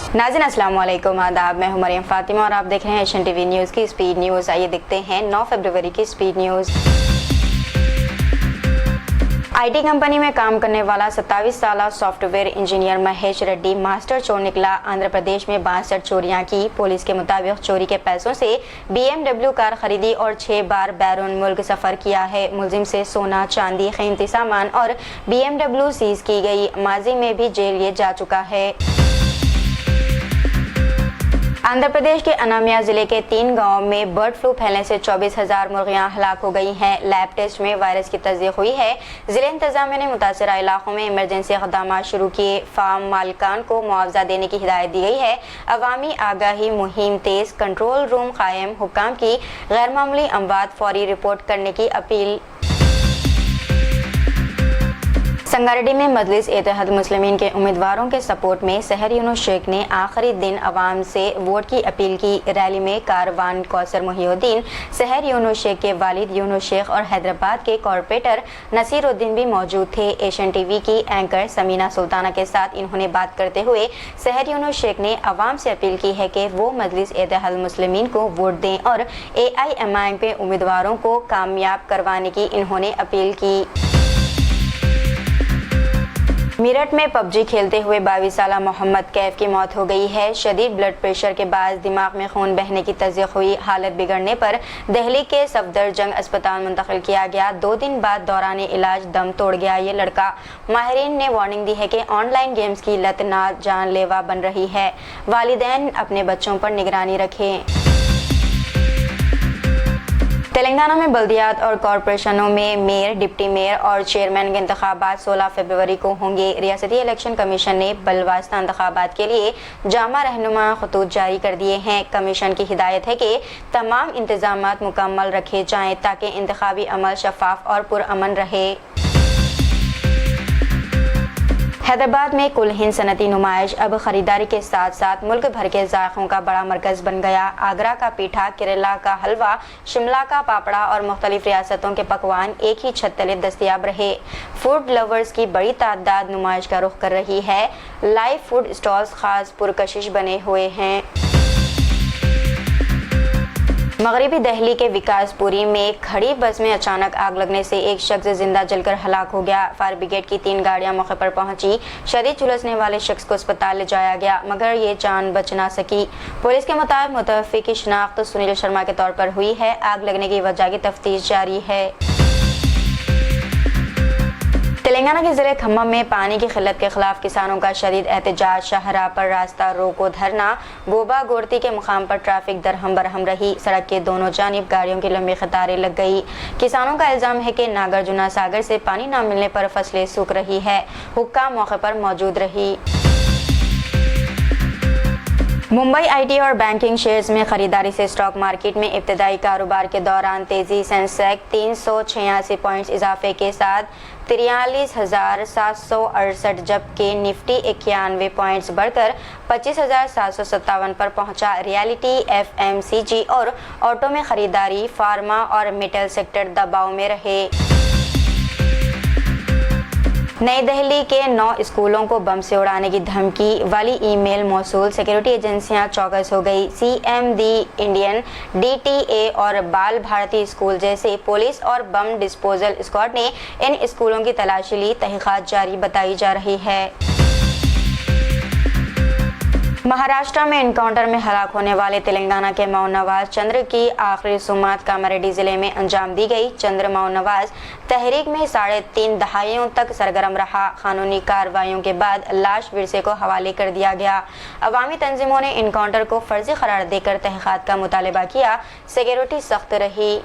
नाज़रीन अस्सलाम वालेकुम, आदाब। मैं हूं मरियम फातिमा और आप देख रहे हैं एशियन टीवी न्यूज़ की स्पीड न्यूज़। आइए देखते हैं 9 फरवरी की स्पीड न्यूज़। आईटी कंपनी में काम करने वाला 27 साला software engineer Mahesh Reddy master चोर निकला। आंध्र प्रदेश में 62 चोरियां की। पुलिस के मुताबिक चोरी के पैसों से BMW कार खरीदी और 6 बार बैरून मुल्क सफर किया है। मुलजिम से सोना, चांदी, कीमती सामान और BMW सीज की गई। माजी में भी जेल ये जा चुका है। आंध्र प्रदेश के अनामिया जिले के 3 गांवों में बर्ड फ्लू फैलने से 24,000 मुर्गियां हलाक हो गई हैं। लैब टेस्ट में वायरस की तस्दीक हुई है। जिले इंतजामिया ने मुतासरा इलाकों में इमरजेंसी इक़दामात शुरू किए। फार्म मालिकान को मुआवजा देने की हिदायत दी गई है। अवामी आगाही मुहिम तेज, कंट्रोल रूम कायम, हुक्काम की गैर मामूली अमवात फौरी रिपोर्ट करने की अपील। संगारेड्डी में मजलिस इत्तेहाद मुस्लिमीन के उम्मीदवारों के सपोर्ट में सहर यूनुस शेख ने आखिरी दिन अवाम से वोट की अपील की। रैली में कारवान कौसर मुहिउद्दीन, सहर यूनुस शेख के वालिद यूनुस शेख और हैदराबाद के कॉरपोरेटर नसीरुद्दीन भी मौजूद थे। एशियन टीवी की एंकर समीना सुल्ताना के साथ इन्होंने बात करते हुए सहर यूनुस शेख ने अवाम से अपील की है कि वो मजलिस इत्तेहाद मुस्लिमीन को वोट दें और AIMIM के उम्मीदवारों को कामयाब करवाने की इन्होंने अपील की। मेरठ में PUBG खेलते हुए 22 साला मोहम्मद कैफ की मौत हो गई है। शदीद ब्लड प्रेशर के बाद दिमाग में खून बहने की तस्दीक हुई। हालत बिगड़ने पर दिल्ली के सफदरजंग अस्पताल मुंतकिल किया गया। 2 दिन बाद दौरान इलाज दम तोड़ गया ये लड़का। माहिरीन ने वार्निंग दी है कि ऑनलाइन गेम्स की लत ना जानलेवा बन रही है। वालिदैन अपने बच्चों पर निगरानी रखें। तेलंगाना में बल्दियात और कॉरपोरेशनों में मेयर, डिप्टी मेयर और चेयरमैन के इंतखाबात 16 फरवरी को होंगे। रियासती इलेक्शन कमीशन ने बलवास्ता इंतखाबात के लिए जामा रहनुमा खतूत जारी कर दिए हैं। कमीशन की हिदायत है कि तमाम इंतजामात मुकम्मल रखे जाएं ताकि इंतखाबी अमल शफाफ और पुरअमन रहे। हैदराबाद में कुल हिंद सनती नुमाइश अब खरीदारी के साथ साथ मुल्क भर के जायकों का बड़ा मरकज बन गया। आगरा का पीठा, केरला का हलवा, शिमला का पापड़ा और मुख्तलिफ रियासतों के पकवान एक ही छत तले दस्तयाब रहे। फूड लवर्स की बड़ी तादाद नुमाइश का रुख कर रही है। लाइव फूड स्टॉल्स खास पुरकशिश बने हुए हैं। मगरबी दिल्ली के विकासपुरी में खड़ी बस में अचानक आग लगने से एक शख्स जिंदा जलकर हलाक हो गया। फायर ब्रिगेड की 3 गाड़ियां मौके पर पहुंची। शदीद झुलसने वाले शख्स को अस्पताल ले जाया गया मगर ये जान बच ना सकी। पुलिस के मुताबिक मुतवफ़्फ़ी की शनाख्त सुनील शर्मा के तौर पर हुई है। आग लगने की वजह की तफ्तीश जारी है। तेलंगाना के ज़िले खम्मम में पानी की किल्लत के खिलाफ किसानों का शदीद एहतजाज। शाहराह पर रास्ता रोको धरना। गोबा गोरती के मुकाम पर ट्रैफिक दरहम बरहम रही। सड़क के दोनों जानिब गाड़ियों की लंबी कतारें लग गई। किसानों का इल्जाम है कि नागार्जुना सागर से पानी न मिलने पर फसलें सूख रही है। हुक्काम मौके पर मौजूद रही। मुंबई आईटी और बैंकिंग शेयर्स में खरीदारी से स्टॉक मार्केट में इब्तदाई कारोबार के दौरान तेजी। सेंसेक्स 386 पॉइंट्स इजाफे के साथ 43,768 जबकि निफ्टी 91 पॉइंट्स बढ़कर 25,757 पर पहुंचा। रियलिटी, FMCG और ऑटो में खरीदारी, फार्मा और मेटल सेक्टर दबाव में रहे। नई दिल्ली के 9 स्कूलों को बम से उड़ाने की धमकी वाली ईमेल मौसूल। सिक्योरिटी एजेंसियां चौकस हो गई। CMD, इंडियन DTA और बाल भारती स्कूल जैसे पुलिस और बम डिस्पोजल स्क्वाड ने इन स्कूलों की तलाशी ली। तहकीकात जारी बताई जा रही है। महाराष्ट्र में एनकाउंटर में हलाक होने वाले तेलंगाना के माओ नवाज चंद्र की आखिरी सुमात कामारेड्डी जिले में अंजाम दी गई। चंद्र माओ नवाज तहरीक में 3.5 दहाइयों तक सरगर्म रहा। कानूनी कार्रवाइयों के बाद लाश विरसे को हवाले कर दिया गया। अवामी तंजीमों ने एनकाउंटर को फर्जी करार देकर तहकीकात का मुतालबा किया। सिक्योरिटी सख्त रही।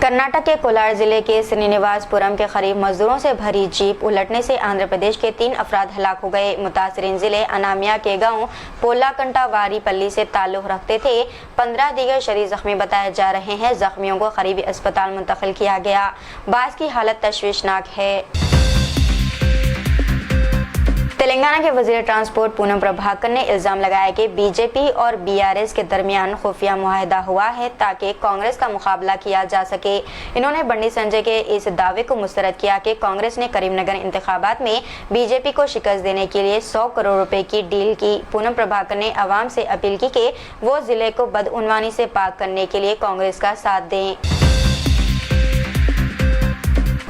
कर्नाटक के कोलार जिले के श्रीनिवासपुरम के करीब मजदूरों से भरी जीप उलटने से आंध्र प्रदेश के 3 अफराद हलाक हो गए। मुतासरीन जिले अनामिया के गांव पोलाकंटा वारीपल्ली से ताल्लुक रखते थे। 15 दीगर शदीद जख्मी बताए जा रहे हैं। जख्मियों को करीबी अस्पताल मुंतकिल किया गया। बास की हालत तशवीशनाक है। तेलंगाना के वजीर ट्रांसपोर्ट पूनम प्रभाकर ने इल्जाम लगाया कि बीजेपी और बीआरएस के दरमियान खुफिया मुआहदा हुआ है ताकि कांग्रेस का मुकाबला किया जा सके। इन्होंने बंडी संजय के इस दावे को मुस्तरद किया कि कांग्रेस ने करीमनगर इंतखाबात में बीजेपी को शिकस्त देने के लिए 100 करोड़ रुपए की डील की। पूनम प्रभाकर ने आवाम से अपील की कि वो जिले को बदउनवानी से पाक करने के लिए कांग्रेस का साथ दें।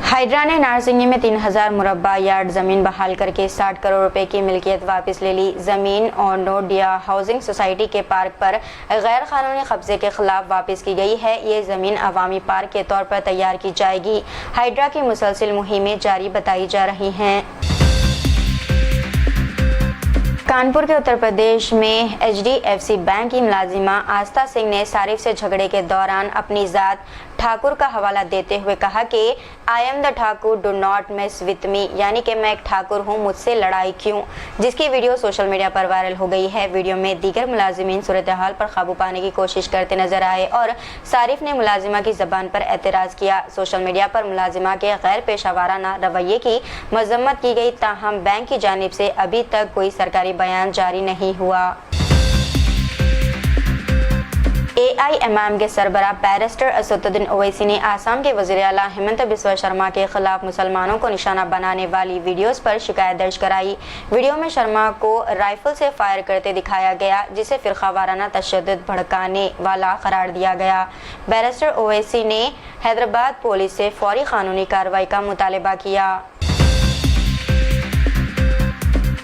हाइड्रा ने नारसिंगी में 3000 मुरब्बा यार्ड जमीन बहाल करके 60 करोड़ रुपए की मिल्कियत वापस ले ली। जमीन और नोडिया हाउसिंग सोसाइटी के पार्क पर गैर कानूनी कब्जे के खिलाफ वापस की गई है। ये जमीन अवामी पार्क के तौर पर तैयार की जाएगी। हाइड्रा की मुसलसिल मुहिमें जारी बताई जा रही हैं। कानपुर के उत्तर प्रदेश में HDFC बैंक की मुलाजिमा आस्था सिंह ने सारिफ से झगड़े के दौरान अपनी जात ठाकुर का हवाला देते हुए कहा कि I am the Thakur, do not mess with me, यानी कि मैं एक ठाकुर हूँ, मुझसे लड़ाई क्यों, जिसकी वीडियो सोशल मीडिया पर वायरल हो गई है। वीडियो में दीगर मुलाजिमीन सूरत हाल पर काबू पाने की कोशिश करते नजर आए और सारिफ ने मुलाजिमा की जबान पर एतराज़ किया। सोशल मीडिया पर मुलाजिमा के गैर पेशा वाराना रवैये की मजम्मत की गई, ताहम बैंक की जानिब से अभी तक कोई सरकारी बयान जारी नहीं हुआ। AIMM के सरबराह बैरिस्टर असदुद्दीन ओवैसी ने आसाम के वज़ीर आला हेमंत बिस्वा शर्मा के खिलाफ मुसलमानों को निशाना बनाने वाली वीडियोस पर शिकायत दर्ज कराई। वीडियो में शर्मा को राइफल से फायर करते दिखाया गया, जिसे फिरका वाराना तशद्दुद भड़काने वाला करार दिया गया। बैरिस्टर ओवैसी ने हैदराबाद पुलिस से फौरी कानूनी कार्रवाई का मुतालबा किया।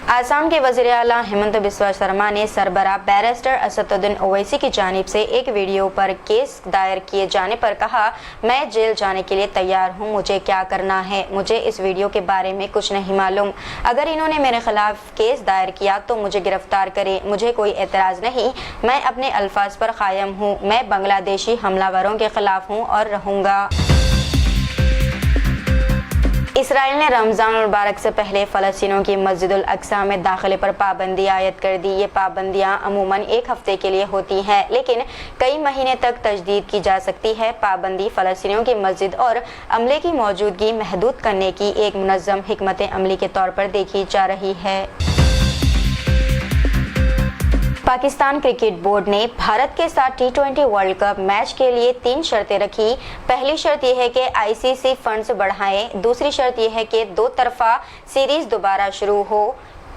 आसाम के वज़ीर आला हेमंत बिस्वा शर्मा ने सरबराह बैरिस्टर असदुद्दीन ओवैसी की जानिब से एक वीडियो पर केस दायर किए जाने पर कहा, मैं जेल जाने के लिए तैयार हूं, मुझे क्या करना है, मुझे इस वीडियो के बारे में कुछ नहीं मालूम। अगर इन्होंने मेरे खिलाफ केस दायर किया तो मुझे गिरफ्तार करें, मुझे कोई एतराज़ नहीं, मैं अपने अल्फाज पर कायम हूँ, मैं बांग्लादेशी हमलावरों के खिलाफ हूँ और रहूँगा। इसराइल ने रमज़ान मुबारक से पहले फ़लस्तीनियों की मस्जिदुल अक्सा में दाखिले पर पाबंदी आयद कर दी। ये पाबंदियां अमूमन एक हफ्ते के लिए होती हैं, लेकिन कई महीने तक तजदीद की जा सकती है। पाबंदी फ़लस्तीनियों की मस्जिद और अमले की मौजूदगी महदूद करने की एक मुनज़्ज़म हिकमत अमली के तौर पर देखी जा रही है। पाकिस्तान क्रिकेट बोर्ड ने भारत के साथ T20 वर्ल्ड कप मैच के लिए 3 शर्तें रखी। पहली शर्त यह है कि ICC फंड्स बढ़ाएं, दूसरी शर्त यह है कि 2 तरफा सीरीज दोबारा शुरू हो,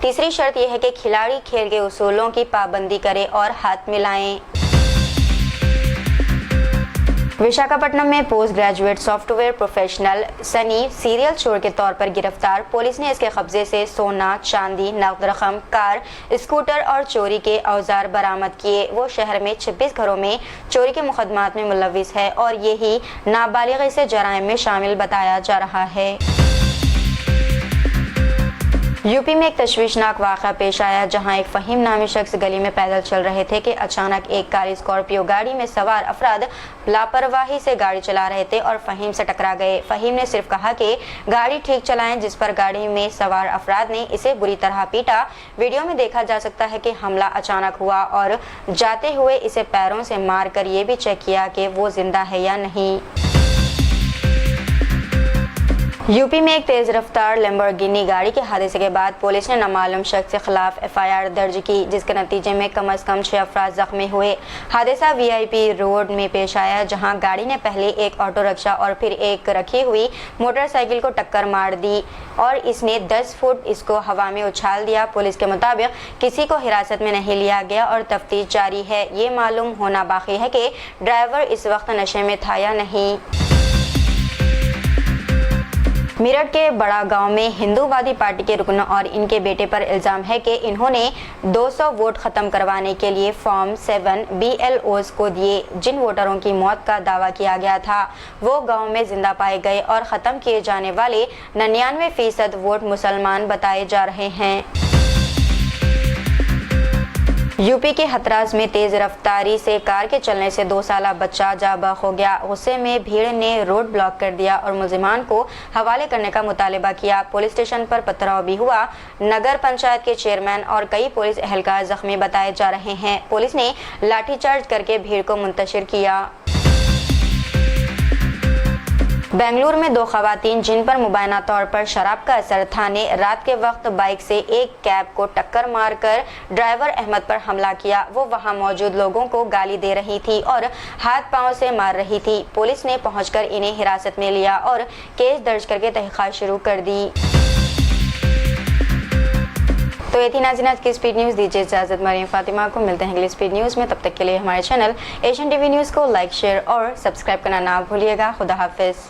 तीसरी शर्त यह है कि खिलाड़ी खेल के उसूलों की पाबंदी करें और हाथ मिलाएं। विशाखापट्टनम में post graduate software professional Sunny serial चोर के तौर पर गिरफ्तार। पुलिस ने इसके कब्जे से सोना, चांदी, नकद रकम, कार, स्कूटर और चोरी के औजार बरामद किए। वो शहर में 26 घरों में चोरी के मुकदमात में मुलविस है और यही नाबालिग से जराइम में शामिल बताया जा रहा है। यूपी में एक तशवीशनाक वाक़या पेश आया, जहां एक फ़हीम नामी शख्स गली में पैदल चल रहे थे कि अचानक एक काली स्कॉर्पियो गाड़ी में सवार अफराद लापरवाही से गाड़ी चला रहे थे और फ़हीम से टकरा गए। फ़हीम ने सिर्फ कहा कि गाड़ी ठीक चलाएं, जिस पर गाड़ी में सवार अफराद ने इसे बुरी तरह पीटा। वीडियो में देखा जा सकता है कि हमला अचानक हुआ और जाते हुए इसे पैरों से मार कर ये भी चेक किया कि वो जिंदा है या नहीं। यूपी में एक तेज रफ्तार लैम्बोर्गिनी गाड़ी के हादसे के बाद पुलिस ने नामालूम शख्स के खिलाफ FIR दर्ज की, जिसके नतीजे में कम से कम 6 अफराद जख्मी हुए। हादसा VIP रोड में पेश आया, जहां गाड़ी ने पहले एक ऑटो रिक्शा और फिर एक रखी हुई मोटरसाइकिल को टक्कर मार दी और इसने 10 फुट इसको हवा में उछाल दिया। पुलिस के मुताबिक किसी को हिरासत में नहीं लिया गया और तफ्तीश जारी है। ये मालूम होना बाकी है कि ड्राइवर इस वक्त नशे में था या नहीं। मेरठ के बड़ा गांव में हिंदूवादी पार्टी के रुकन और इनके बेटे पर इल्जाम है कि इन्होंने 200 वोट खत्म करवाने के लिए फॉर्म 7 BLOs को दिए। जिन वोटरों की मौत का दावा किया गया था वो गांव में जिंदा पाए गए और खत्म किए जाने वाले 99% वोट मुसलमान बताए जा रहे हैं। यूपी के हथरास में तेज रफ्तारी से कार के चलने से 2 साला बच्चा जाबाक हो गया। गुस्से में भीड़ ने रोड ब्लॉक कर दिया और मुलजिमान को हवाले करने का मुतालबा किया। पुलिस स्टेशन पर पथराव भी हुआ। नगर पंचायत के चेयरमैन और कई पुलिस एहलकार जख्मी बताए जा रहे हैं। पुलिस ने लाठीचार्ज करके भीड़ को मुंतशिर किया। बेंगलुरु में 2 खवातीन जिन पर मुबैना तौर पर शराब का असर था ने रात के वक्त बाइक से एक कैब को टक्कर मारकर ड्राइवर अहमद पर हमला किया। वो वहां मौजूद लोगों को गाली दे रही थी और हाथ पांव से मार रही थी। पुलिस ने पहुंचकर इन्हें हिरासत में लिया और केस दर्ज करके तहकीकात शुरू कर दी। तो ये थी नाज़रीन आज की स्पीड न्यूज़। दीजिए इजाज़त, मरियम फातिमा को मिलते हैं अगली स्पीड न्यूज़ में। तब तक के लिए हमारे चैनल एशियन टीवी न्यूज़ को लाइक, शेयर और सब्सक्राइब करना ना भूलिएगा। खुदा हाफिज़।